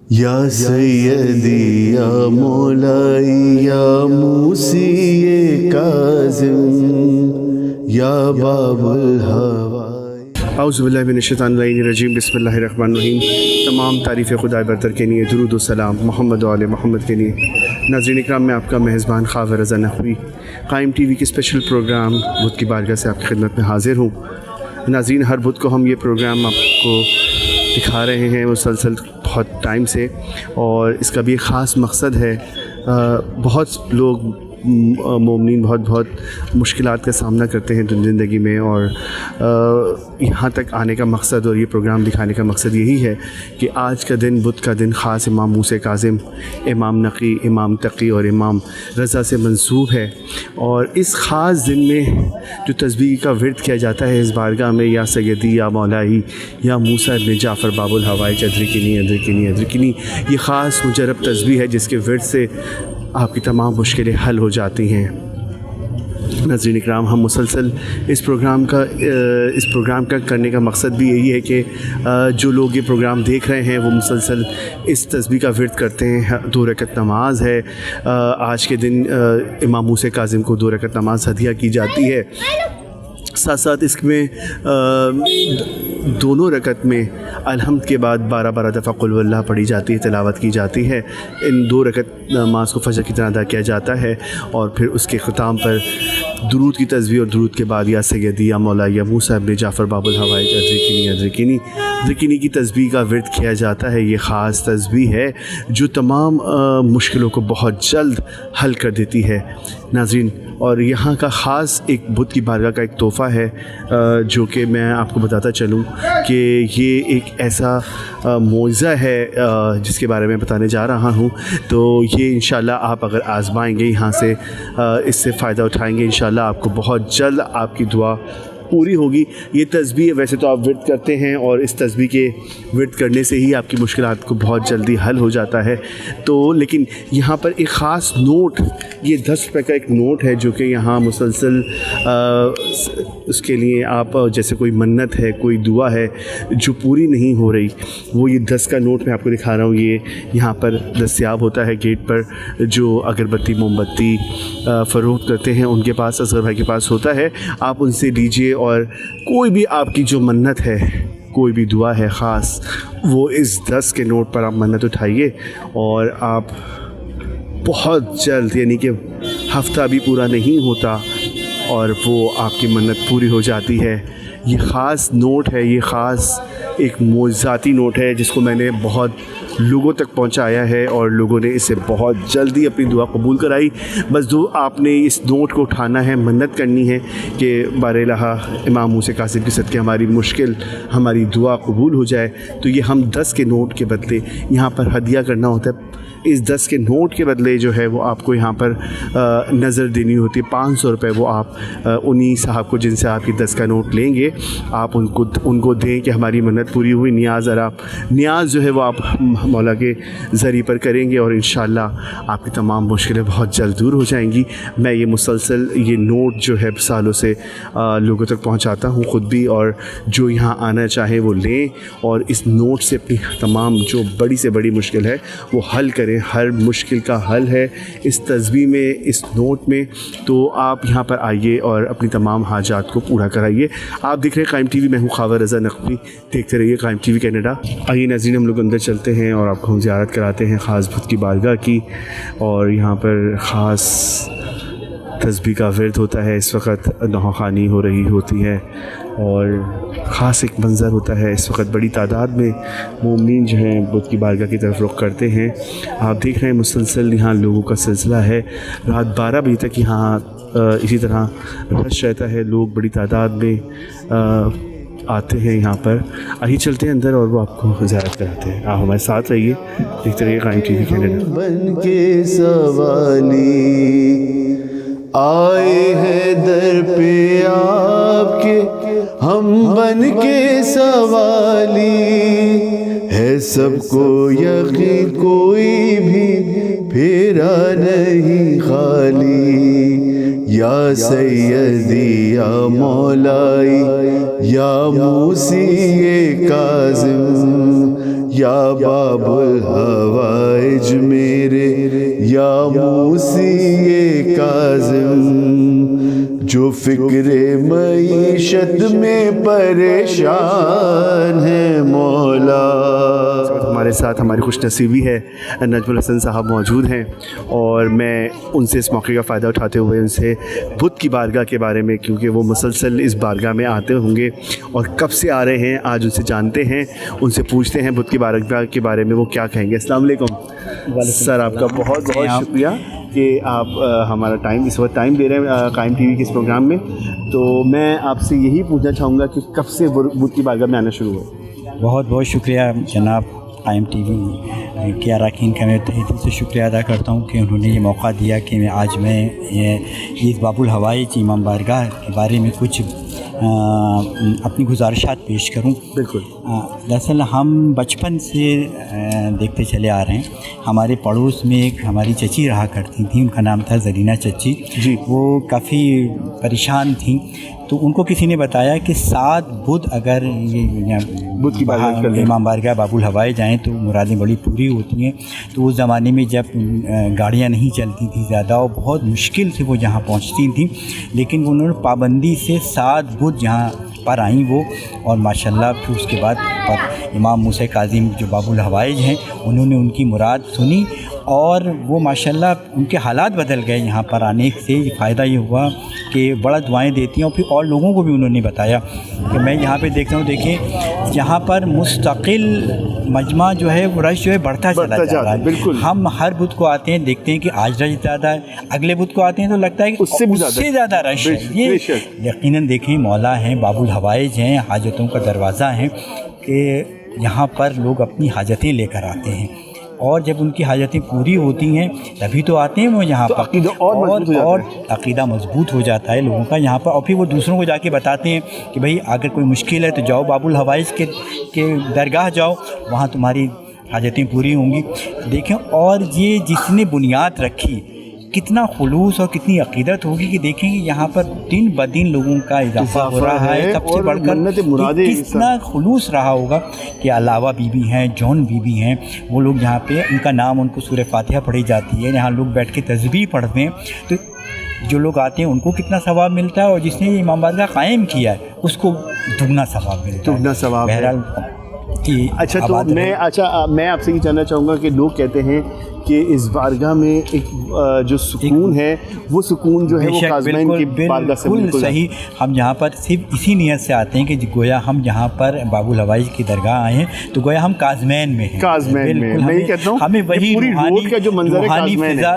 یا سیدی یا مولائی یا موسی کاظم یا باب الہوائے۔ اعوذ باللہ من الشیطان الرجیم، بسم اللہ الرحمن الرحیم۔ تمام تعریف خدا برتر کے لیے درود و سلام محمد و آل محمد کے لیے۔ ناظرین اکرام، میں آپ کا میزبان خواجہ رضا نقوی قائم ٹی وی کے اسپیشل پروگرام بدھ کی بارگاہ سے آپ کی خدمت میں حاضر ہوں۔ ناظرین، ہر بدھ کو ہم یہ پروگرام آپ کو دکھا رہے ہیں مسلسل بہت ٹائم سے، اور اس کا بھی ایک خاص مقصد ہے۔ بہت لوگ مومنین بہت مشکلات کا سامنا کرتے ہیں زندگی میں، اور یہاں تک آنے کا مقصد اور یہ پروگرام دکھانے کا مقصد یہی ہے کہ آج کا دن بدھ کا دن خاص امام موسی کاظم، امام نقی، امام تقی اور امام رضا سے منسوب ہے۔ اور اس خاص دن میں جو تسبیح کا ورد کیا جاتا ہے اس بارگاہ میں، یا سیدی یا مولائی یا موسیٰ ابن جعفر باب الہوائے ادرکنی ادرکنی ادرکنی، یہ خاص مجرب تسبیح ہے جس کے ورد سے آپ کی تمام مشکلیں حل ہو جاتی ہیں۔ ناظرین اکرام، ہم مسلسل اس پروگرام کا کرنے کا مقصد بھی یہی ہے کہ جو لوگ یہ پروگرام دیکھ رہے ہیں وہ مسلسل اس تسبیح کا ورد کرتے ہیں۔ 2 رکعت نماز ہے آج کے دن، امام موسی کاظم کو 2 رکعت نماز ہدیہ کی جاتی ہے۔ ساتھ ساتھ اس میں دونوں رکعت میں الحمد کے بعد 12 دفعہ قل هو اللہ پڑھی جاتی ہے، تلاوت کی جاتی ہے۔ ان 2 رکعت نماز کو فجر کی طرح ادا کیا جاتا ہے، اور پھر اس کے ختام پر درود کی تسبیح، اور درود کے بعد یا سیدی یا مولا یا موسیٰ ابن جعفر باب الہوائے ادرکنی ادرکنی ادرکنی کی تسبیح کا ورد کیا جاتا ہے۔ یہ خاص تسبیح ہے جو تمام مشکلوں کو بہت جلد حل کر دیتی ہے۔ ناظرین، اور یہاں کا خاص ایک بدھ کی بارگاہ کا ایک تحفہ ہے جو کہ میں آپ کو بتاتا چلوں کہ یہ ایک ایسا معجزہ ہے جس کے بارے میں بتانے جا رہا ہوں۔ تو یہ انشاءاللہ آپ اگر آزمائیں گے، یہاں سے اس سے فائدہ اٹھائیں گے، انشاءاللہ آپ کو بہت جلد آپ کی دعا پوری ہوگی۔ یہ تسبیح ویسے تو آپ ورد کرتے ہیں، اور اس تسبیح کے ورد کرنے سے ہی آپ کی مشکلات کو بہت جلدی حل ہو جاتا ہے۔ تو لیکن یہاں پر ایک خاص نوٹ، یہ 10 روپے کا ایک نوٹ ہے جو کہ یہاں مسلسل اس کے لیے آپ جیسے کوئی منت ہے، کوئی دعا ہے جو پوری نہیں ہو رہی، وہ یہ 10 کا نوٹ میں آپ کو دکھا رہا ہوں۔ یہ یہاں پر دستیاب ہوتا ہے گیٹ پر، جو اگربتی موم بتی فروخت کرتے ہیں ان کے پاس، اصغر بھائی کے پاس ہوتا ہے، آپ ان سے لیجئے، اور کوئی بھی آپ کی جو منت ہے، کوئی بھی دعا ہے خاص، وہ اس 10 کے نوٹ پر آپ منت اٹھائیے، اور آپ بہت جلد، یعنی کہ ہفتہ بھی پورا نہیں ہوتا اور وہ آپ کی منت پوری ہو جاتی ہے۔ یہ خاص نوٹ ہے، یہ خاص ایک معجزاتی نوٹ ہے جس کو میں نے بہت لوگوں تک پہنچایا ہے، اور لوگوں نے اسے بہت جلدی اپنی دعا قبول کرائی۔ بس آپ نے اس نوٹ کو اٹھانا ہے، منت کرنی ہے کہ بار الہ امام موسی کاظم کے صدقے ہماری مشکل، ہماری دعا قبول ہو جائے۔ تو یہ ہم 10 کے نوٹ کے بدلے یہاں پر ہدیہ کرنا ہوتا ہے۔ اس 10 کے نوٹ کے بدلے جو ہے وہ آپ کو یہاں پر نظر دینی ہوتی ہے۔ 500 روپے وہ آپ انہی صاحب کو، جن سے آپ کی 10 کا نوٹ لیں گے، آپ ان کو دیں کہ ہماری منت پوری ہوئی۔ نیاز جو ہے وہ آپ مولا کے ذریعے پر کریں گے، اور انشاءاللہ آپ کی تمام مشکلیں بہت جلد دور ہو جائیں گی۔ میں یہ مسلسل یہ نوٹ جو ہے سالوں سے لوگوں تک پہنچاتا ہوں خود بھی، اور جو یہاں آنا چاہیں وہ لیں، اور اس نوٹ سے اپنی تمام جو بڑی سے بڑی مشکل ہے وہ حل کریں۔ ہر مشکل کا حل ہے اس تسبیح میں، اس نوٹ میں۔ تو آپ یہاں پر آئیے اور اپنی تمام حاجات کو پورا کرائیے۔ آپ دیکھ رہے ہیں قائم ٹی وی، میں ہوں خواجہ رضا نقوی، دیکھتے رہیے قائم ٹی وی کینیڈا۔ آئیے ناظرین، ہم لوگ اندر چلتے ہیں اور آپ کو ہم زیارت کراتے ہیں خاص بدھ کی بارگاہ کی، اور یہاں پر خاص تسبیح کا ورد ہوتا ہے۔ اس وقت نوحہ خوانی ہو رہی ہوتی ہے، اور خاص ایک منظر ہوتا ہے۔ اس وقت بڑی تعداد میں مومنین جو ہیں بدھ کی بارگاہ کی طرف رخ کرتے ہیں۔ آپ دیکھ رہے ہیں مسلسل یہاں لوگوں کا سلسلہ ہے، رات 12 بجے تک یہاں اسی طرح رش رہتا ہے، لوگ بڑی تعداد میں آتے ہیں یہاں پر۔ آئیے چلتے ہیں اندر اور وہ آپ کو زیارت کراتے ہیں۔ آپ ہمارے ساتھ رہیے، دیکھتے رہیے قائم ٹی وی کینیڈا۔ بن کے سوالی آئے ہیں در پہ آپ کے، ہم بن کے سوالی ہے سب کو یقین، کوئی بھی پھیرا نہیں خالی۔ یا سیدی یا مولائی یا موسی کاظم یا باب الحوائج میرے یا موسی کاظم، جو فکر معیشت میں پریشان ہے مولا۔ ہمارے ساتھ ہماری خوش نصیبی ہے نجم الحسن صاحب موجود ہیں، اور میں ان سے اس موقع کا فائدہ اٹھاتے ہوئے ان سے بدھ کی بارگاہ کے بارے میں، کیونکہ وہ مسلسل اس بارگاہ میں آتے ہوں گے اور کب سے آ رہے ہیں آج ان سے جانتے ہیں، ان سے پوچھتے ہیں بدھ کی بارگاہ کے بارے میں وہ کیا کہیں گے۔ السلام علیکم سر، آپ کا بہت بہت شکریہ کہ آپ ہمارا ٹائم اس وقت ٹائم دے رہے ہیں قائم ٹی وی کے اس پروگرام میں۔ تو میں آپ سے یہی پوچھنا چاہوں گا کہ کب سے بدھ کی بارگاہ میں آنا شروع ہوا؟ بہت بہت شکریہ جناب قائم ٹی وی کے اراکین کا، میں تہہ دل سے شکریہ ادا کرتا ہوں کہ انہوں نے یہ موقع دیا کہ آج میں اس باب الحوائج امام بارگاہ کے بارے میں کچھ اپنی گزارشات پیش کروں۔ بالکل۔ دراصل ہم بچپن سے دیکھتے چلے آ رہے ہیں، ہمارے پڑوس میں ایک ہماری چچی رہا کرتی تھیں، ان کا نام تھا زرینہ چچی جی۔ وہ کافی پریشان تھیں، تو ان کو کسی نے بتایا کہ 7 بدھ اگر بدھ کی بارگاہ کر لیں، امام بارگاہ باب الحوائج جائیں تو مرادیں بڑی پوری ہوتی ہیں۔ تو اس زمانے میں جب گاڑیاں نہیں چلتی تھیں زیادہ اور بہت مشکل سے وہ جہاں پہنچتی تھیں، لیکن انہوں نے پابندی سے 7 بدھ جہاں پر آئیں وہ، اور ماشاءاللہ پھر اس کے بعد امام موسی کاظم جو باب الحوائج ہیں انہوں نے ان کی مراد سنی، اور وہ ماشاءاللہ ان کے حالات بدل گئے یہاں پر آنے سے۔ فائدہ یہ ہوا کہ بڑا دعائیں دیتی ہیں، اور پھر اور لوگوں کو بھی انہوں نے بتایا کہ میں یہاں پہ دیکھتا ہوں، دیکھیں یہاں پر مستقل مجمع جو ہے وہ رش جو ہے بڑھتا چلا جا رہا ہے۔ بالکل۔ ہم ہر بدھ کو آتے ہیں دیکھتے ہیں کہ آج رش زیادہ ہے، اگلے بدھ کو آتے ہیں تو لگتا ہے کہ اس سے زیادہ رش ہے۔ یہ یقیناً دیکھیں مولا ہیں، باب الحوائج ہیں، حاجتوں کا دروازہ ہیں، کہ یہاں پر لوگ اپنی حاجتیں لے کر آتے ہیں، اور جب ان کی حاجتیں پوری ہوتی ہیں تبھی تو آتے ہیں وہ یہاں پر، اور عقیدہ مضبوط ہو جاتا ہے لوگوں کا یہاں پر، اور پھر وہ دوسروں کو جا کے بتاتے ہیں کہ بھائی اگر کوئی مشکل ہے تو جاؤ باب الحوائج کے درگاہ جاؤ، وہاں تمہاری حاجتیں پوری ہوں گی۔ دیکھیں، اور یہ جس نے بنیاد رکھی کتنا خلوص اور کتنی عقیدت ہوگی کہ دیکھیں گے یہاں پر دن بدن لوگوں کا اضافہ ہو رہا ہے، سب سے بڑھ کر کتنا خلوص رہا ہوگا کہ علاوہ بی بی ہیں، جون بی بی ہیں، وہ لوگ یہاں پہ ان کا نام ان کو سورہ فاتحہ پڑھی جاتی ہے، یہاں لوگ بیٹھ کے تسبیح پڑھتے ہیں، تو جو لوگ آتے ہیں ان کو کتنا ثواب ملتا ہے، اور جس نے یہ امام بارگاہ قائم کیا ہے اس کو دگنا ثواب ملتا ہے۔ دگنا ثواب۔ بہرحال اچھا، تو میں آپ سے یہ جاننا چاہوں گا کہ لوگ کہتے ہیں کہ اس بارگاہ میں ایک جو سکون ہے وہ سکون جو ہے وہ کاظمین کی بارگاہ سے بالکل صحیح۔ ہم یہاں پر صرف اسی نیت سے آتے ہیں کہ گویا ہم یہاں پر باب الحوائج کی درگاہ آئے ہیں تو گویا ہم کاظمین میں ہیں، کاظمین میں میں یہ کہتا ہوں ہمیں وہی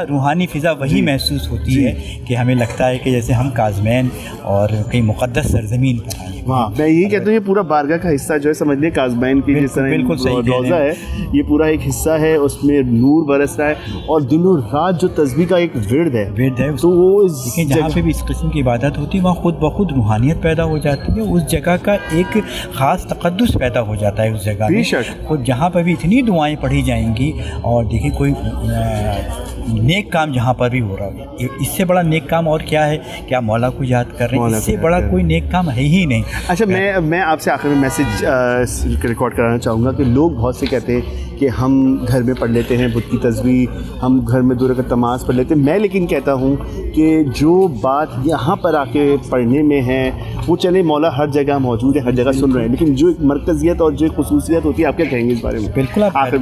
روحانی فضا وہی محسوس ہوتی ہے کہ ہمیں لگتا ہے کہ جیسے ہم کاظمین اور کئی مقدس سرزمین پر آئے ہیں۔ میں یہی کہتا ہوں یہ پورا بارگاہ کا حصہ جو ہے سمجھ لیں کاظمین کی جس طرح روضہ ہے، یہ پورا ایک حصہ ہے، اس میں نور برس رہا ہے، اور دن و رات جو تسبیح کا ایک ورد ہے تو وہ جہاں پہ بھی اس قسم کی عبادت ہوتی ہے وہاں خود بخود روحانیت پیدا ہو جاتی ہے، اس جگہ کا ایک خاص تقدس پیدا ہو جاتا ہے اس جگہ میں، اور جہاں پہ بھی اتنی دعائیں پڑھی جائیں گی، اور دیکھیں کوئی نیک کام جہاں پر بھی ہو رہا ہے، اس سے بڑا نیک کام اور کیا ہے کہ آپ مولا کو یاد کر رہے ہیں، اس سے بڑا کوئی نیک کام ہے ہی نہیں۔ اچھا، میں آپ سے آخر میں میسج ریکارڈ کرانا چاہوں گا کہ لوگ بہت سے کہتے ہیں کہ ہم گھر میں پڑھ لیتے ہیں بدھ کی تسبیح، ہم گھر میں 2 رکعت نماز پڑھ لیتے ہیں، میں لیکن کہتا ہوں کہ جو بات یہاں پر آ کے پڑھنے میں ہے وہ چلے مولا ہر جگہ موجود ہے، ہر جگہ سن رہے ہیں، لیکن جو ایک مرکزیت اور جو ایک خصوصیت ہوتی ہے آپ کیا کہیں گے اس بارے میں؟ بالکل، آپ گھر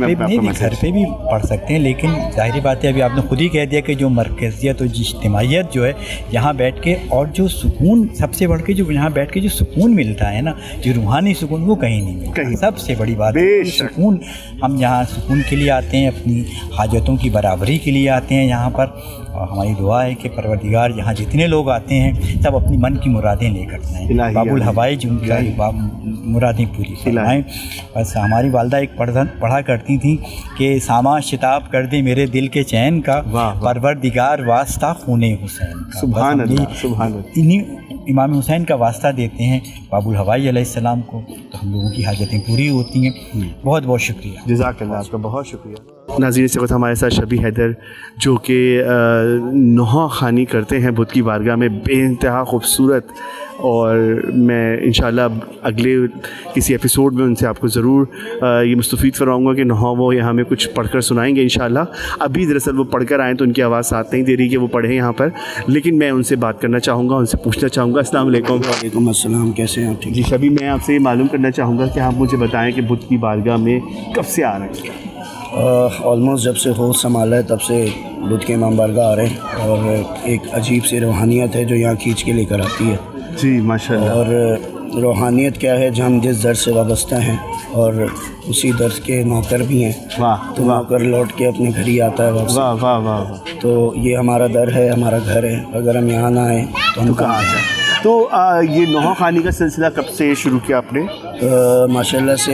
پہ بھی پڑھ سکتے ہیں، لیکن ظاہری بات ہے ابھی آپ نے خود ہی کہہ دیا کہ جو مرکزیت اور اجتماعیت جو ہے یہاں بیٹھ کے، اور جو سکون سب سے بڑھ کے جو یہاں بیٹھ کے جو سکون ملتا ہے نا، جو روحانی سکون، وہ کہیں نہیں ملتا، سب سے بڑی بات ہے سکون۔ ہم یہاں سکون کے لیے آتے ہیں، اپنی حاجتوں کی برابری کے لیے آتے ہیں یہاں پر، اور ہماری دعا ہے کہ پروردگار یہاں جتنے لوگ آتے ہیں سب اپنی من کی مرادیں لے کر جائیں، باب الحوائج ان کی مرادیں پوری فرمائیں۔ بس ہماری والدہ ایک پڑھا کرتی تھیں کہ ساما شتاب کر دے میرے دل کے چین کا، پروردگار واسطہ خون حسین کا۔ سبحان اللہ، سبحان اللہ۔ انہیں امام حسین کا واسطہ دیتے ہیں باب الحوائج علیہ السلام کو، تو ہم لوگوں کی حاجتیں پوری ہوتی ہیں۔ بہت بہت شکریہ، جزاک اللہ، آپ کا بہت شکریہ۔ नाज़रीन इस वक्त हमारे साथ शबी हैदर जो कि नौहा खानी करते हैं बुत की बारगाह में, बेइंतहा खूबसूरत, और मैं इंशाल्लाह अगले किसी एपिसोड में उनसे आपको ज़रूर ये मुस्तफ़ीद फरमाऊँगा कि नौहा वो यहाँ में कुछ पढ़कर सुनाएंगे इंशाल्लाह। अभी दरअसल वो पढ़कर आएँ तो उनकी आवाज़ साथ नहीं दे रही कि वो पढ़ें यहाँ पर, लेकिन मैं उनसे बात करना चाहूँगा, उनसे पूछना चाहूँगा। अस्सलाम वालेकुम। वालेकुम अस्सलाम, कैसे हैं आप? ठीक। जी शबी, मैं आपसे ये मालूम करना चाहूँगा कि आप मुझे बताएं कि बुत की बारगाह में कब से आ रहे हैं? ऑलमोस्ट जब से होश संभाला है तब से बुत के इमाम बारगाह आ रहे हैं, और एक अजीब सी रूहानियत है जो यहाँ खींच के लेकर आती है। जी माशाल्लाह। और रूहानियत क्या है, जब हम जिस दर्स से वाबस्ता हैं और उसी दर्स के नौकर भी हैं, वाह तो नौकर लौट के अपने घर ही आता है वापस। वाह वाह वाह। तो ये हमारा दर है, हमारा घर है, अगर हम यहाँ ना आए तो हम कहाँ आ जाए? तो ये नौहा खानी का सिलसिला कब से शुरू किया आपने? माशाल्लाह से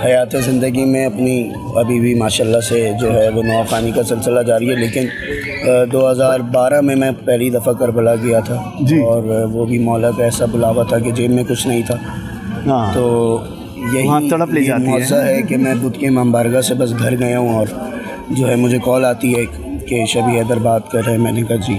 हयात ज़िंदगी में अपनी अभी भी माशाल्लाह से जो है वो नौहा खानी का सिलसिला जारी है, लेकिन 2012 में मैं पहली दफ़ा करबला गया था जी। और वो भी मौला का ऐसा बुलावा था कि जेब में कुछ नहीं था। हाँ। तो वहाँ यही तड़प ले ये जाती मौज़ा है कि मैं बुत के इमाम बारगाह से बस घर गया हूँ और जो है मुझे कॉल आती है कि शबी हैदर बात कर रहे हैं। मैंने कहा जी।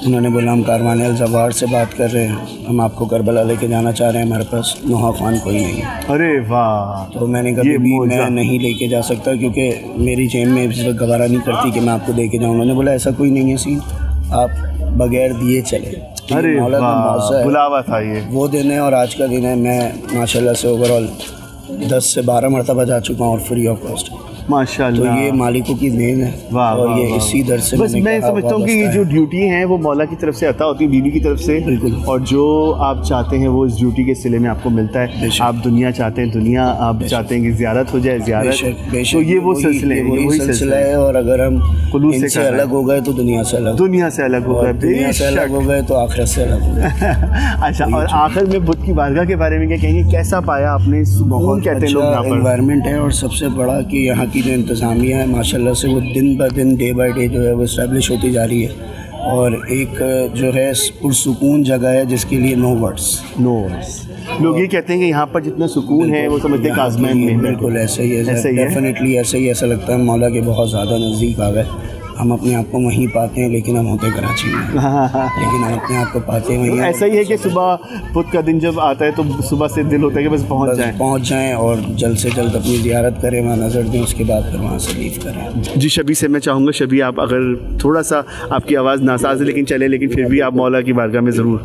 उन्होंने बोला हम कारवान अल-ज़वार से बात कर रहे हैं, हम आपको करबला लेके जाना चाह रहे हैं, हमारे पास नौहा खान कोई नहीं है। अरे वाह। तो मैंने कहा भी मैं नहीं लेके जा सकता क्योंकि मेरी जेब में इस वक्त गवारा नहीं करती कि मैं आपको लेके जाऊँ। उन्होंने बोला ऐसा कोई नहीं है सीन, आप बगैर दिए चले। अरे वाह, बुलावा था ये, वो दिन है। और आज का दिन है। मैं माशाल्लाह से ओवरऑल 10 से 12 मरतबा जा चुका हूँ और फ्री ऑफ कॉस्ट। माशाल्लाह। तो ये मालिकों की देन है। वाह, और वाह, ये वाह। इसी दर से बस मैं समझता हूँ कि ये जो ड्यूटी है वो मौला की तरफ से अता होती है, बीवी की तरफ से। बिल्कुल। और जो आप चाहते हैं वो इस ड्यूटी के सिले में आपको मिलता है। आप दुनिया चाहते हैं दुनिया, आप चाहते हैं कि ज़ियारत हो जाए ज़ियारत। तो ये वो सिलसिले हैं, वही सिलसिला है। और अगर हम खुलूस इनसे अलग हो गए तो दुनिया से अलग, दुनिया से अलग हो गए, दुनिया से अलग हो गए तो आखिरत से अलग हो गए। अच्छा, और आखिर में बुत की बारगाह के बारे में क्या कहेंगे? कैसा पाया आपने? बहुत कहते हैं लोग यहाँ पर एनवायरनमेंट है, और सबसे बड़ा कि यहाँ की जो इंतज़ामिया है माशाल्लाह से वो दिन ब दिन डे बाय डे जो है वो इस्टेब्लिश होती जा रही है। और एक जो है पुरसुकून जगह है जिसके लिए नो वर्ड्स। लोग ये कहते हैं कि यहाँ पर जितना सुकून है वो समझते हैं काज़मैन में। बिल्कुल ऐसे ही है, डेफिनेटली ऐसे ही। ऐसा लगता है मौला के बहुत ज़्यादा नज़दीक आ गए। हम अपने आप को वहीं पाते हैं, लेकिन हम होते कराची में, लेकिन हम अपने आप को पाते हैं वहीं। ऐसा ही है कि सुबह बुत का दिन जब आता है तो सुबह से दिल होता है कि बस पहुँच जाएं और जल्द से जल्द अपनी ज़ियारत करें, वहाँ नज़र दें, उसके बाद फिर वहाँ से लीव करें। जी शबी से मैं चाहूँगा, शबी आप अगर थोड़ा सा, आपकी आवाज़ नासाज है लेकिन चले, लेकिन फिर भी आप मौला की बारगाह में ज़रूर।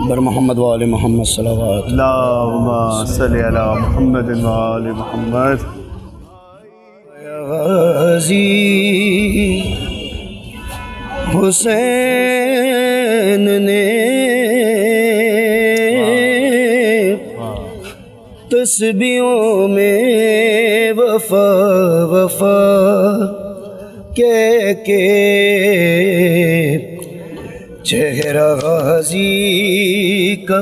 बर मोहम्मद व आले मोहम्मद सल्लल्लाहु अला मुहम्मद व आले मुहम्मद। गाज़ी हुसैन ने तस्बीहों में वफा वफा कह के चेहरा गाज़ी का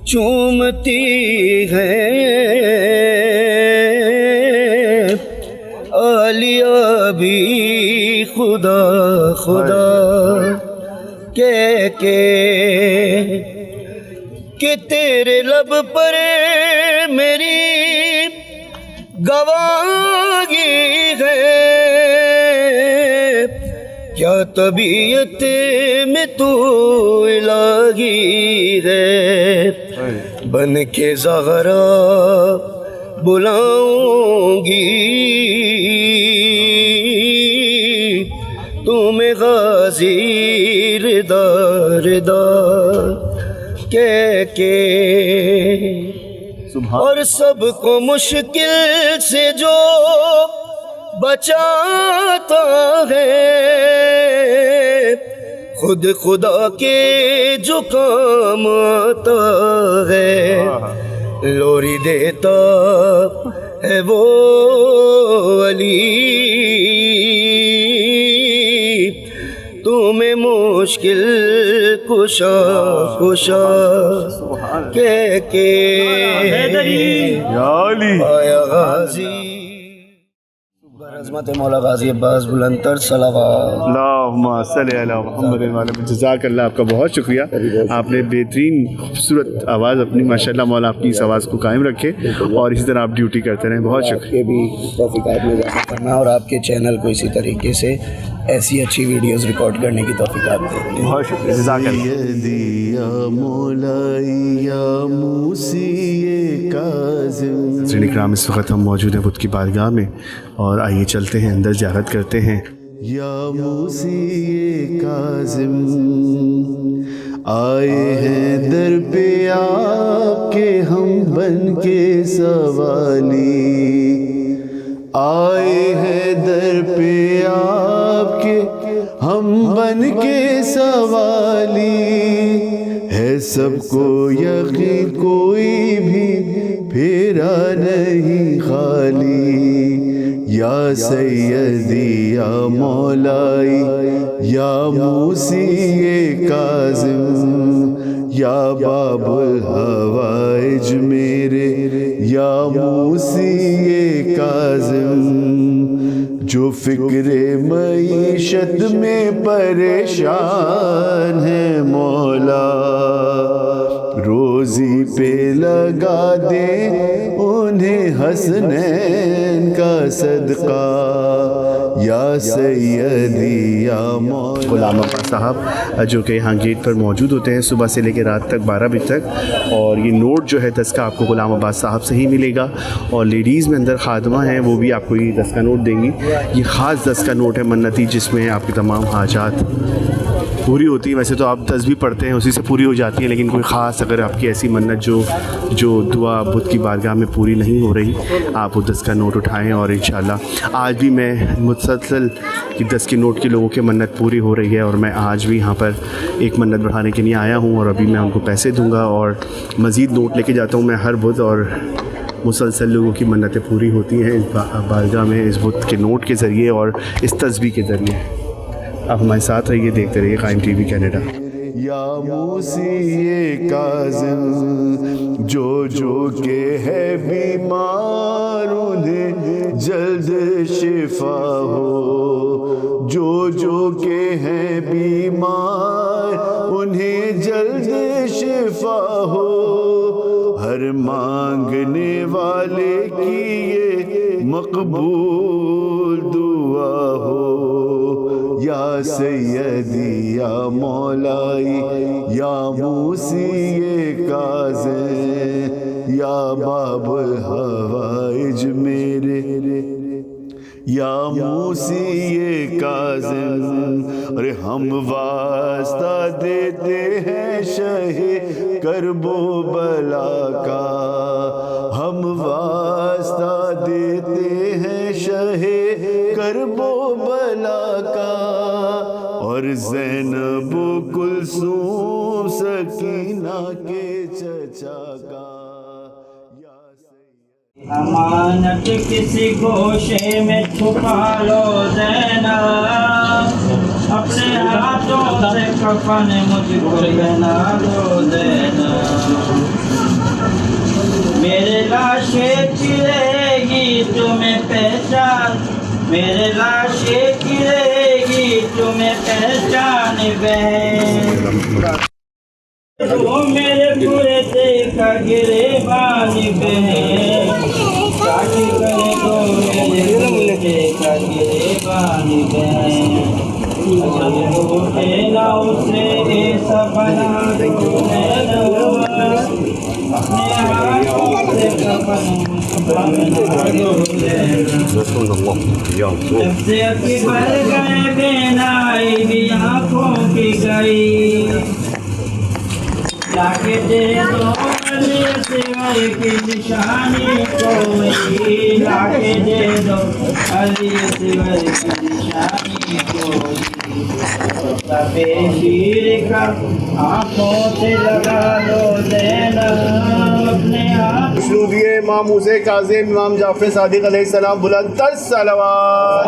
चूमती है। आलिया भी खुदा खुदा कह के कि तेरे लब पर मेरी गवाही है। क्या तबीयत में तू इलाही है। बन के ज़हरा बुलाऊंगी तुम्हें गाज़ी रिदा रिदा कह के। और सबको मुश्किल से जो बचाता है, खुद खुदा के जो काम आता है। लोरी देता है वो अली तुम्हें मुश्किल कुशा कुशा कह के आया गाज़ी। बरअज़मत मौला गाज़ी अब्बास बुलंदतर सलावत। अल्लाहुम्मा सल्ली अला मुहम्मद व अला जज़ाकल्लाह। आपका बहुत शुक्रिया, आपने बेहतरीन खूबसूरत आवाज़ अपनी, माशाल्लाह मौला आपकी इस आवाज़ को कायम रखे और इसी तरह आप ड्यूटी करते रहें। बहुत शुक्रिया। आपके भी तौफ़ीक़ात में इज़ाफ़ा करना और आपके चैनल को इसी तरीके से ऐसी अच्छी वीडियोस रिकॉर्ड करने की तौफ़ीक़ात दें। बहुत शुक्रिया, जज़ाकल्लाह। या मौलाई या मूसी काज़िम। नाज़रीन इकराम, इस वक्त हम मौजूद हैं बुत की बारगाह में और आइए चलते हैं अंदर, ज़ियारत करते हैं। या मूसी काज़िम आए हैं दर पे आपके हम बन के सवाली, आए हैं दर पे आपके हम बन के सवाली, है सबको यकीन कोई भी फेरा नहीं खाली। या सैयदी या मौलाई या मूसी काज़िम, या बाबुल हवाइज मेरे या मूसी काज़िम, जो फिक्रे मईशत में परेशान है मौला, रोज़ी पे लगा दे उन्हें हसनैन का सदका। या सैयदी या मौला। गुलाम अब्बास साहब जो कि यहाँ गेट पर मौजूद होते हैं सुबह से लेकर रात तक 12 बजे तक, और ये नोट जो है 10 का आपको गुलाम अब्बास साहब से ही मिलेगा। और लेडीज़ में अंदर खादमा हैं, वो भी आपको ये 10 का नोट देंगी। ये ख़ास 10 का नोट है मन्नती, जिसमें आपकी तमाम हाजात पूरी होती है। वैसे तो आप 10 भी पढ़ते हैं, उसी से पूरी हो जाती है, लेकिन कोई ख़ास अगर आपकी ऐसी मन्नत जो दुआ बुत की बारगाह में पूरी नहीं हो रही, आप वो 10 का नोट उठाएं और इंशाल्लाह आज भी मैं मुसलसल कि 10 के नोट के लोगों की मन्नत पूरी हो रही है। और मैं आज भी यहाँ पर एक मन्नत बढ़ाने के लिए आया हूँ और अभी मैं उनको पैसे दूँगा और मज़ीद नोट लेके जाता हूँ मैं हर बुत, और मुसलसल लोगों की मन्नतें पूरी होती हैं इस बारगाह में, इस बुत के नोट के ज़रिए और इस तस्बीह के ज़रिए। आप हमारे साथ रहिए, देखते रहिए कायम टीवी कनाडा। या मूसी काज़िम, जो के है बीमार उन्हें जल्द शिफा हो, जो के हैं बीमार उन्हें जल्द शिफा हो, हर मांगने वाले की ये मकबूल दुआ हो। या सैयदी या मौलाई या मूसी काज़िम, या बाबुल हवाइज मेरे या मूसी काज़िम। अरे हम वास्ता देते हैं शहे करबो बला का, हम वास्ता देते हैं शहे करबो बला का, और ज़ैनब कुलसूम सकीना के चचा का। अमानत किसी गोशे में छुपा लो ज़ैनब, अपने हाथों से कफन मुझको पहना लो ज़ैनब। मेरे लाशें गिरेगी तुम्हें पहचान, मेरे लाशें गिरेगी तुम्हें पहचान बहन, वो मेरे पूरे देखा गिरे बानी बहन, शादी करे तो मेरे पूरे देखा गिरे बानी बहन, ना उसे ऐसा बना दो अपने हाथों से कफन जब से अकबर गए बेनाई भी आँखों की गई, लाके दे दो अली की निशानी कोई, लाके दे दो अली की निशानी कोई, शीर का आँखों से लगा दो देना अपने आप। मशरूदिये इमाम मूसा काज़िम इमाम जाफ़र सादिक़ अलैहिस्सलाम बुलंदतर सलावत।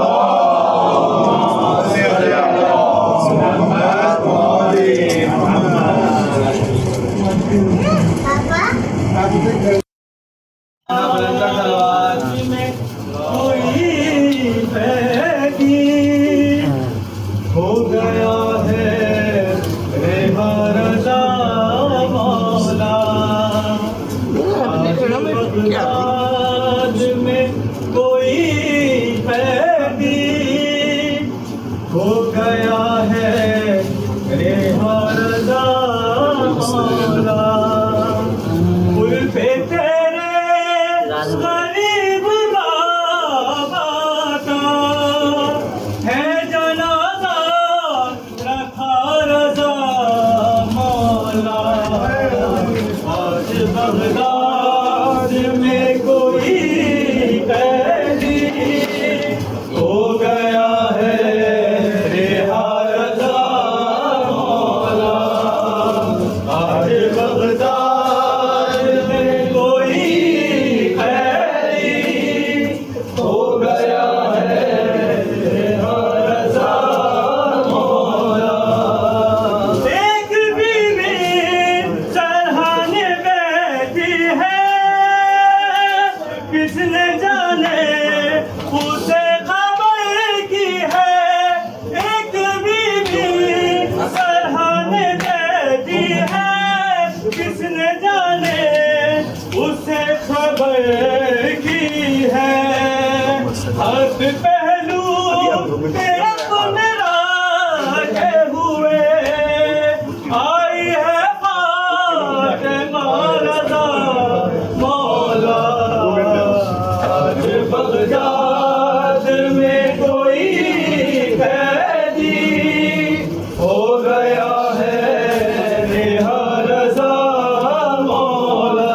कोई कैदी हो गया है रेहा रज़ा मौला उल्फे तेरे गरीब बाबा का है जनाजा रखा रज़ा मौला आज बगदाद में कोई कैदी हो गया है रेहा रज़ा मौला आज बगदाद में कोई कैदी हो गया है रेहा रज़ा मौला एक बीवी चढ़ाने बैठी है किसने जाने उसे खबर की है एक बीवी चढ़ाने बैठी है किसने जाने उसे खबर की है हक पहलू तेरा मेरा के हुए आई है फातिमा रज़ा मौला आज बगदाद में कोई कैदी हो गया है रेहा रज़ा मौला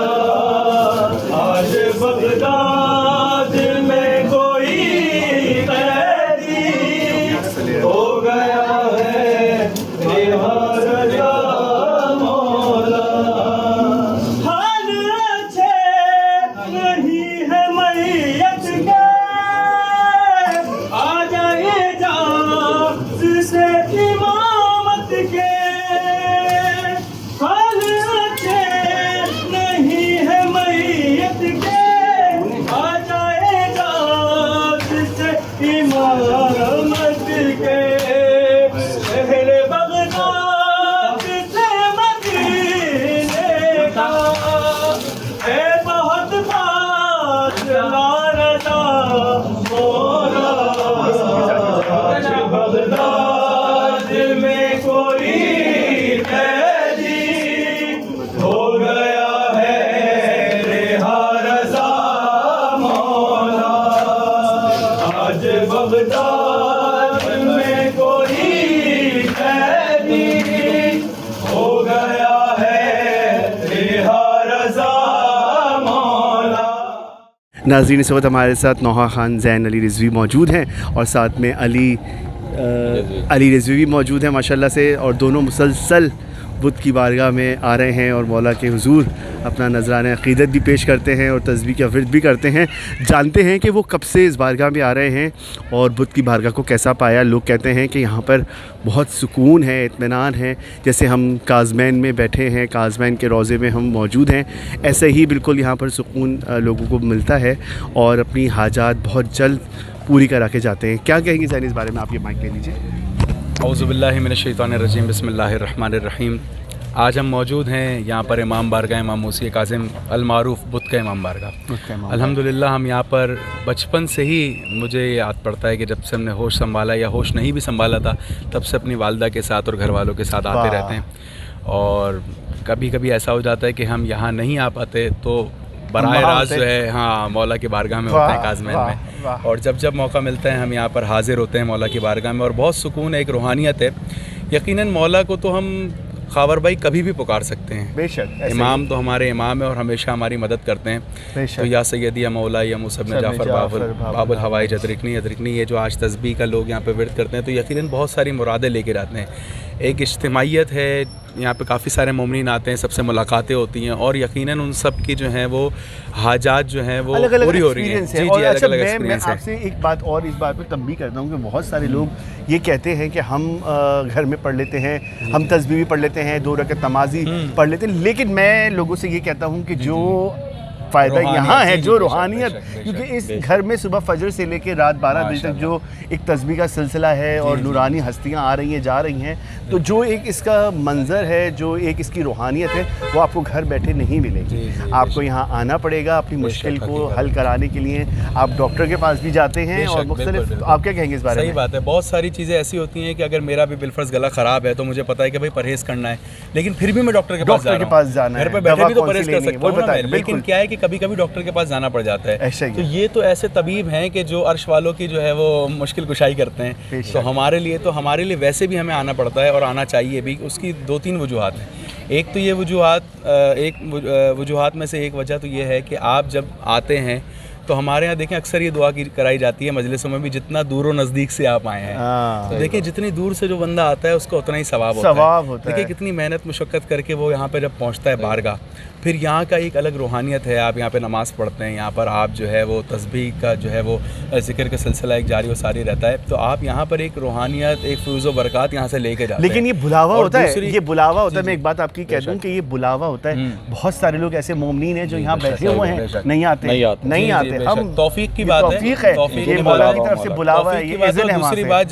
आज बगदाद में कोई कैदी हो गया है रेहा रज़ा मौला हाल अच्छे नहीं है मैयत के आ जाए जात से इमामत के हाल अच्छे नहीं है मैयत के आ जाए जात से इमामत के पहले बगदाद से मदीने का है बहुत फासला रज़ा मौला आज बगदाद में कोई कैदी हो गया है रेहा रज़ा मौला आज बगदाद में कोई कैदी हो गया है रेहा रज़ा मौला। नाज़रीन इस वक्त हमारे साथ नौहा खान ज़ैन अली रिज़वी मौजूद हैं और साथ में अली रिज़वी भी मौजूद हैं माशाल्लाह से और दोनों मुसलसल बुत की बारगाह में आ रहे हैं और मौला के हुजूर अपना नजराना अक़ीदत भी पेश करते हैं और तस्बीह का विर्द भी करते हैं। जानते हैं कि वो कब से इस बारगाह में आ रहे हैं और बुत की बारगाह को कैसा पाया। लोग कहते हैं कि यहाँ पर बहुत सुकून है, इत्मीनान है, जैसे हम काज़मैन में बैठे हैं, काज़मैन के रोज़े में हम मौजूद हैं, ऐसे ही बिल्कुल यहाँ पर सुकून लोगों को मिलता है और अपनी हाजात बहुत जल्द पूरी करा के जाते हैं। क्या कहेंगे ज़ैन इस बारे में, आप ये माइक ले लीजिए। औज़ुबिल्लाहि मिनश्शैतानिर्रजीम बिस्मिल्लाहिर्रहमानिर्रहीम। आज हम मौजूद हैं यहाँ पर इमाम बारगाह इमाम मूसी काज़िम अल-मारूफ़ बुत का इमाम बारगाह। अल्हम्दुलिल्लाह हम यहाँ पर बचपन से ही मुझे याद पड़ता है कि जब से हमने होश संभाला या होश नहीं भी संभाला था तब से अपनी वालदा के साथ और घर वालों के साथ आते रहते हैं। और कभी कभी ऐसा हो जाता है कि हम यहाँ नहीं आ पाते तो बराह रास्त जो है हाँ मौला की बारगाह में होते हैं काज़मैन में, और जब जब मौका मिलता है हम यहाँ पर हाज़िर होते हैं मौला की बारगाह में और बहुत सुकून है, एक रूहानियत है। यकीनन मौला को तो हम ख़ावर भाई कभी भी पुकार सकते हैं, बेशक इमाम तो हमारे इमाम है और हमेशा हमारी मदद करते हैं। तो या सैयदी या मौला या मुसब ने जाफ़र बाबुल हवाई अदरिकनी ये जो आज तस्बीह का लोग यहाँ पे विर्द करते हैं तो यकीनन बहुत सारी मुरादें लेकर आते हैं। एक इज्तिमाइयत है, यहाँ पे काफ़ी सारे मोमिनीन आते हैं, सबसे मुलाकातें होती हैं और यकीनन उन सब की जो हैं वो हाजात जो हैं वो पूरी हो रही हैं। जी जी, अलग अलग एक्सपीरियंस है। आपसे एक बात और इस बात पर तंबीह करता हूँ कि बहुत सारे लोग ये कहते हैं कि हम घर में पढ़ लेते हैं, हम तस्बीह भी पढ़ लेते हैं, 2 रकअत नमाज़ी पढ़ लेते हैं, लेकिन मैं लोगों से ये कहता हूँ कि जो फ़ायदा यहाँ है, जो बेशक, रूहानियत, बेशक, बेशक, क्योंकि इस बेशक। घर में सुबह फजर से लेकर रात 12 बजे तक जो एक तस्बीह का सिलसिला है और नूरानी हस्तियाँ आ रही हैं जा रही हैं, तो जो एक इसका मंज़र है, जो एक इसकी रूहानियत है, वो आपको घर बैठे नहीं मिलेगी। आपको यहाँ आना पड़ेगा अपनी मुश्किल को हल कराने के लिए। आप डॉक्टर के पास भी जाते हैं और मुख्तलिफ, आप क्या कहेंगे इस बारे में? सही बात है, बहुत सारी चीज़ें ऐसी होती हैं कि अगर मेरा भी बिलफर्ज गला ख़राब है तो मुझे पता है कि भाई परहेज़ करना है, लेकिन फिर भी मैं डॉक्टर के पास जाना है। घर पे बैठे भी तो परहेज़ कर सकता हूँ ना मैं, लेकिन क्या है कि कभी कभी डॉक्टर के पास जाना पड़ जाता है। तो ये तो ऐसे तबीब हैं कि जो अर्श वालों की जो है वो मुश्किल कुशाई करते हैं। तो हमारे लिए वैसे भी हमें आना पड़ता है और आना चाहिए भी। उसकी 2-3 वजूहात हैं। एक तो ये वजूहात में से एक वजह तो ये है कि आप जब आते हैं तो हमारे यहाँ देखें अक्सर ये दुआ कराई जाती है मजलिसों में भी, जितना दूर और नज़दीक से आप आए हैं। तो देखिए जितनी दूर से जो बंदा आता है उसको उतना ही सवाब होता है। देखिए कितनी मेहनत मुशक्क़त करके वो यहाँ पे जब पहुँचता है बारगाह, फिर यहाँ का एक अलग रूहानियत है। आप यहाँ पे नमाज़ पढ़ते हैं, यहाँ पर आप जो है वो तस्बीह का जो है वो ज़िक्र का सिलसिला एक जारी व सारी रहता है। तो आप यहाँ पर एक रूहानियत, एक फ़ैज़ व बरक़ात यहाँ से लेके जाते हैं। लेकिन ये बुलावा होता है, ये बुलावा होता है। मैं एक बात आपकी कह दूँ कि ये बुलावा होता है। बहुत सारे लोग ऐसे मोमिनीन हैं जो यहाँ बैठे हुए हैं, नहीं आते। हम तौफीक की बात है, ये मौला की तरफ से बुलावा है, ये इज़्न है। दूसरी बात,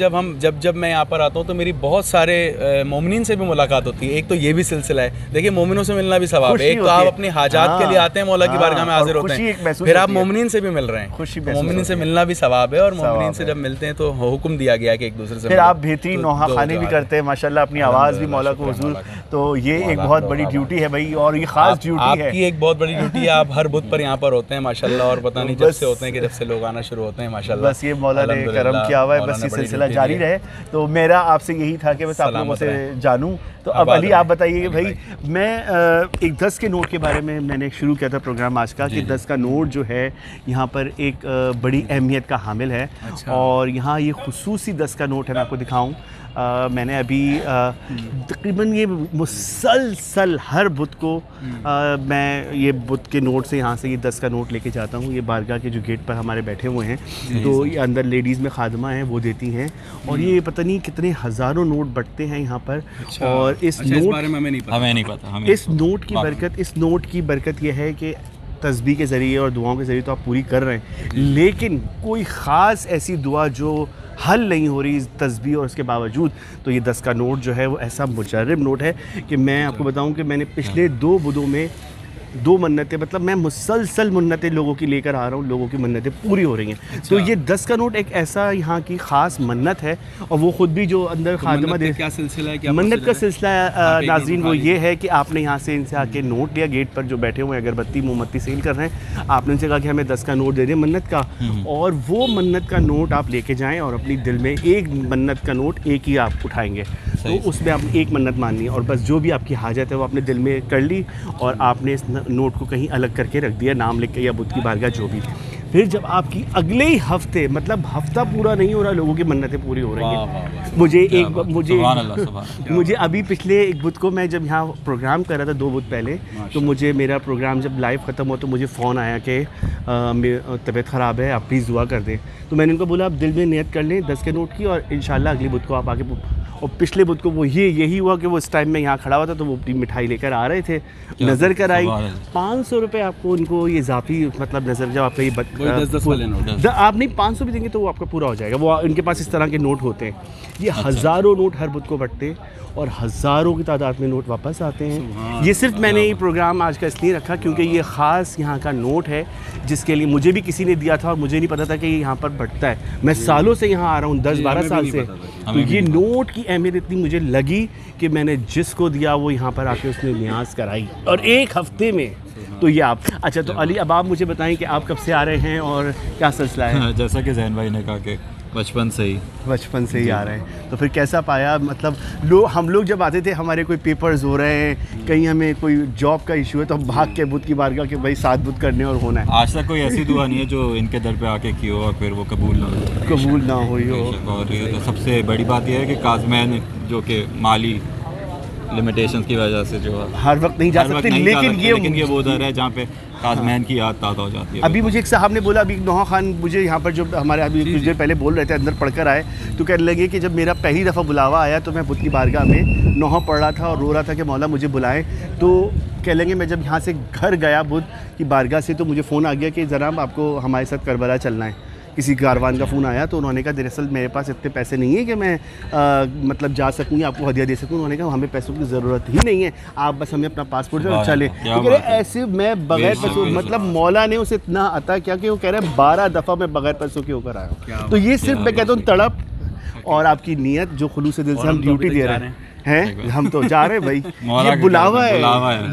जब मैं यहाँ पर आता हूँ तो मेरी बहुत सारे मोमिनीन से भी मुलाकात होती है। एक तो ये भी सिलसिला है, देखिए मोमिनों से मिलना भी सवाब है। एक तो आप अपनी हाजात के लिए आते हैं, मौला की बारगाह में हाजिर होते हैं, फिर आप मोमिनीन से भी मिल रहे हैं। मोमिनीन से मिलना भी सवाब है, और मोमिनीन से जब मिलते हैं तो हुक्म दिया गया कि एक दूसरे से। फिर आप बेहतरीन नौहा खानी भी करते हैं माशाल्लाह, अपनी आवाज़ भी मौला को हुजूर। तो ये एक बहुत बड़ी ड्यूटी है भाई, और ये खास ड्यूटी है आपकी, एक बहुत बड़ी ड्यूटी है। आप हर बुध पर यहाँ पर होते हैं माशाल्लाह, और पता नहीं जब से होते हैं कि जब से लोग आना शुरू होते हैं माशाल्लाह। बस ये मौला ने करम किया हुआ है, बस ये सिलसिला जारी रहे। तो मेरा आपसे यही था कि बस आप लोगों से जानूं। तो अब अली आप बताइए कि भाई, मैं एक 10 के नोट के बारे में मैंने शुरू किया था प्रोग्राम आज का, कि 10 का नोट जो है यहाँ पर एक बड़ी अहमियत का हामिल है। और यहाँ ये खुसूसी 10 का नोट है, मैं आपको दिखाऊं। मैंने अभी तकरीबन ये मुसलसल हर बुध को मैं ये बुध के नोट से यहाँ से ये 10 का नोट लेके जाता हूँ। ये बारगाह के जो गेट पर हमारे बैठे हुए हैं, तो ये अंदर लेडीज़ में खादमा हैं, वो देती हैं। और ये पता नहीं कितने हज़ारों नोट बटते हैं यहाँ पर। और इस नोट बारे में हमें नहीं पता। इस नोट की बरकत ये है कि तस्बीह के ज़रिए और दुआओं के ज़रिए तो आप पूरी कर रहे हैं, लेकिन कोई ख़ास ऐसी दुआ जो हल नहीं हो रही इस तस्बीह और उसके बावजूद, तो ये 10 का नोट जो है वो ऐसा मुजर्रब नोट है कि मैं आपको बताऊं कि मैंने पिछले 2 बुधों में 2 मन्नतें, मतलब मैं मुसलसल मन्नतें लोगों की लेकर आ रहा हूँ, लोगों की मन्नतें पूरी हो रही हैं। तो ये 10 का नोट एक ऐसा यहाँ की ख़ास मन्नत है, और वो ख़ुद भी जो अंदर खादमा दे, क्या सिलसिला है, क्या मन्नत का सिलसिला नाज़रीन वो ये है कि आपने यहाँ से इनसे आके नोट लिया, गेट पर जो बैठे हुए हैं अगरबत्ती मोमबत्ती सेल कर रहे हैं, आपने उनसे कहा कि हमें 10 का नोट दे दें मन्नत का, और वो मन्नत का नोट आप लेके जाएँ और अपनी दिल में एक मन्नत का नोट एक ही आप उठाएँगे, तो उसमें आप एक मन्नत माननी है, और बस जो भी आपकी हाजत है वो अपने दिल में कर ली, और आपने इस नोट को कहीं अलग करके रख दिया, नाम लिख के या बुध की बारगाह जो भी। फिर जब आपकी अगले ही हफ्ते, मतलब हफ्ता पूरा नहीं हो रहा, लोगों की मन्नतें पूरी हो रही हैं। मुझे अभी पिछले एक बुध को मैं जब यहाँ प्रोग्राम कर रहा था 2 बुध पहले, तो मुझे मेरा प्रोग्राम जब लाइव ख़त्म हो तो मुझे फ़ोन आया कि तबीयत ख़राब है, आप प्लीज़ दुआ कर दें। तो मैंने उनको बोला आप दिल में नियत कर लें 10 के नोट की, और इंशाल्लाह अगली बुध को आप आगे। और पिछले बुध को वो यही हुआ कि वो इस टाइम में यहाँ खड़ा हुआ था, तो वो अपनी मिठाई लेकर आ रहे थे, नज़र कर आई 500 रुपये आपको उनको ये ज़ाती, मतलब नज़र जब आपका ये 10 वाले नोट आप नहीं 500 भी देंगे तो वो आपका पूरा हो जाएगा। वो उनके पास इस तरह के नोट होते हैं, ये हज़ारों नोट हर बुध को बटते हैं, और हज़ारों की तादाद में नोट वापस आते हैं। ये सिर्फ मैंने ये प्रोग्राम आज का इसलिए रखा क्योंकि ये ख़ास यहाँ का नोट है, जिसके लिए मुझे भी किसी ने दिया था और मुझे नहीं पता था कि ये यहाँ पर बटता है। मैं सालों से यहाँ आ रहा हूँ, 10-12 साल से, तो ये नोट की अहमियत इतनी मुझे लगी कि मैंने जिसको दिया वो यहाँ पर आके उसने नियाज़ कराई, और 1 हफ्ते में। तो ये आप, अच्छा तो अली अब आप मुझे बताएं कि आप कब से आ रहे हैं और क्या सिलसिला है? जैसा कि जैन भाई ने कहा कि बचपन से ही आ रहे हैं, तो फिर कैसा पाया? मतलब हम लोग जब आते थे, हमारे कोई पेपर्स हो रहे हैं, कहीं हमें कोई जॉब का इशू है, तो हम भाग के बुध की बारगाह के भाई 7 बुध करने और होना है। आज तक कोई ऐसी दुआ नहीं है जो इनके दर पे आके की हो और फिर वो कबूल ना हुई हो। और ये तो सबसे बड़ी बात यह है कि काज़मैन जो कि माली लिमिटेशंस की वजह से जो हर वक्त नहीं जा सकते, लेकिन ये वो दर है जहाँ पे काज़मैन की याद ताज़ा हो जाती है। अभी मुझे एक साहब ने बोला, अभी नौहा खान मुझे यहाँ पर जो हमारे अभी कुछ देर पहले बोल रहे थे, अंदर पढ़कर आए, तो कहने लगे कि जब मेरा पहली दफ़ा बुलावा आया तो मैं बुध की बारगाह में नौहा पढ़ रहा था और रो रहा था कि मौला मुझे बुलाएं, तो کہہ لیں گے میں جب یہاں سے گھر گیا بدھ کی بارگاہ سے تو مجھے فون آ گیا کہ جناب آپ کو ہمارے ساتھ کربلا چلنا ہے. کسی کاروان کا فون آیا تو انہوں نے کہا دراصل میرے پاس اتنے پیسے نہیں ہیں کہ میں مطلب جا سکوں یا آپ کو ہدیہ دے سکوں. انہوں نے کہا ہمیں پیسوں کی ضرورت ہی نہیں ہے, آپ بس ہمیں اپنا پاسپورٹ دیں اچھا لیں. ایسے میں بغیر پیسوں مطلب مولا نے اسے اتنا عطا کیا کہ وہ کہہ رہے ہیں 12 دفعہ میں بغیر پیسوں کے ہو کر آیا ہوں. تو یہ صرف میں کہتا ہوں تڑپ اور آپ کی نیت جو خلوص دل سے ہم ڈیوٹی دے رہے ہیں ہم تو جا رہے ہیں بھائی, یہ بلاوا ہے,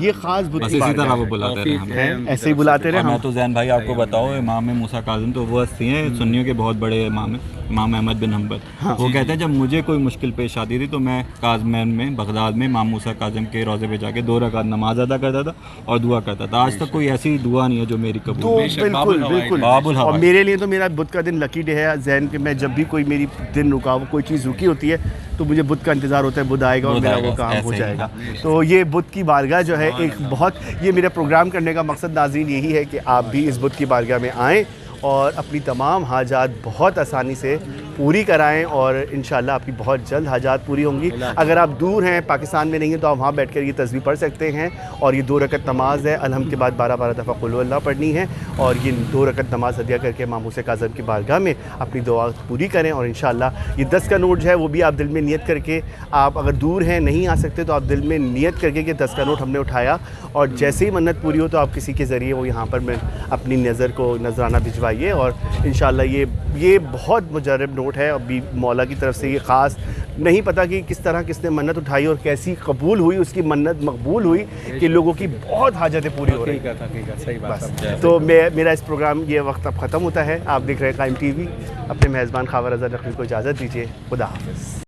یہ خاص اسی طرح وہ بلاتے رہے, ایسے ہی بلاتے رہے. میں تو زین بھائی آپ کو بتاؤ, امام موسیٰ کاظم تو وہ ہستی ہیں سنیوں کے بہت بڑے امام ہیں, امام احمد بن حنبل. وہ کہتے ہیں جب مجھے کوئی مشکل پیش آتی تھی تو میں کاظمین میں بغداد میں امام موسیٰ کاظم کے روضے پہ جا کے 2 رکعت نماز ادا کرتا تھا اور دعا کرتا تھا. آج تک کوئی ایسی دعا نہیں ہے جو میری قبول. تو بالکل بالکل, اور میرے لیے تو میرا بدھ کا دن لکی ڈے ہے ذہن کہ میں جب بھی کوئی میری دن رکا ہو, کوئی چیز رکی ہوتی ہے تو مجھے بدھ کا انتظار ہوتا ہے, بدھ آئے گا اور میرا وہ کام ہو جائے گا. تو یہ بدھ کی بارگاہ جو ہے ایک بہت, یہ میرا پروگرام کرنے کا مقصد ناظرین یہی ہے کہ آپ بھی اس بدھ کی بارگاہ میں آئیں اور اپنی تمام حاجات بہت آسانی سے پوری کرائیں اور انشاءاللہ آپ کی بہت جلد حاجات پوری ہوں گی. اگر آپ دور ہیں, پاکستان میں نہیں ہیں, تو آپ وہاں بیٹھ کر یہ تسبیح پڑھ سکتے ہیں. اور یہ 2 رکعت نماز ہے, الحمد کے بعد 12 دفعہ قل اللہ پڑھنی ہے اور یہ 2 رکعت نماز ہدیہ کر کے امام موسیٰ کاظم کی بارگاہ میں اپنی دعا پوری کریں. اور انشاءاللہ یہ 10 کا نوٹ جو ہے وہ بھی آپ دل میں نیت کر کے, آپ اگر دور ہیں نہیں آ سکتے تو آپ دل میں نیت کر کے کہ 10 کا نوٹ ہم نے اٹھایا, اور جیسے ہی منت پوری ہو تو آپ کسی کے ذریعے وہ یہاں پر میں اپنی نظر کو نذرانہ بھجوائیے. اور انشاءاللہ یہ بہت مجرب نوٹ ہے, ابھی مولا کی طرف سے یہ خاص نہیں پتہ کہ کس طرح کس نے منت اٹھائی اور کیسی قبول ہوئی, اس کی منت مقبول ہوئی کہ لوگوں کی بہت حاجتیں پوری ہو رہی ہیں. بس تو میرا اس پروگرام یہ وقت اب ختم ہوتا ہے. آپ دیکھ رہے ہیں قائم ٹی وی. اپنے میزبان خاور رضا نقوی کو اجازت دیجیے. خدا حافظ.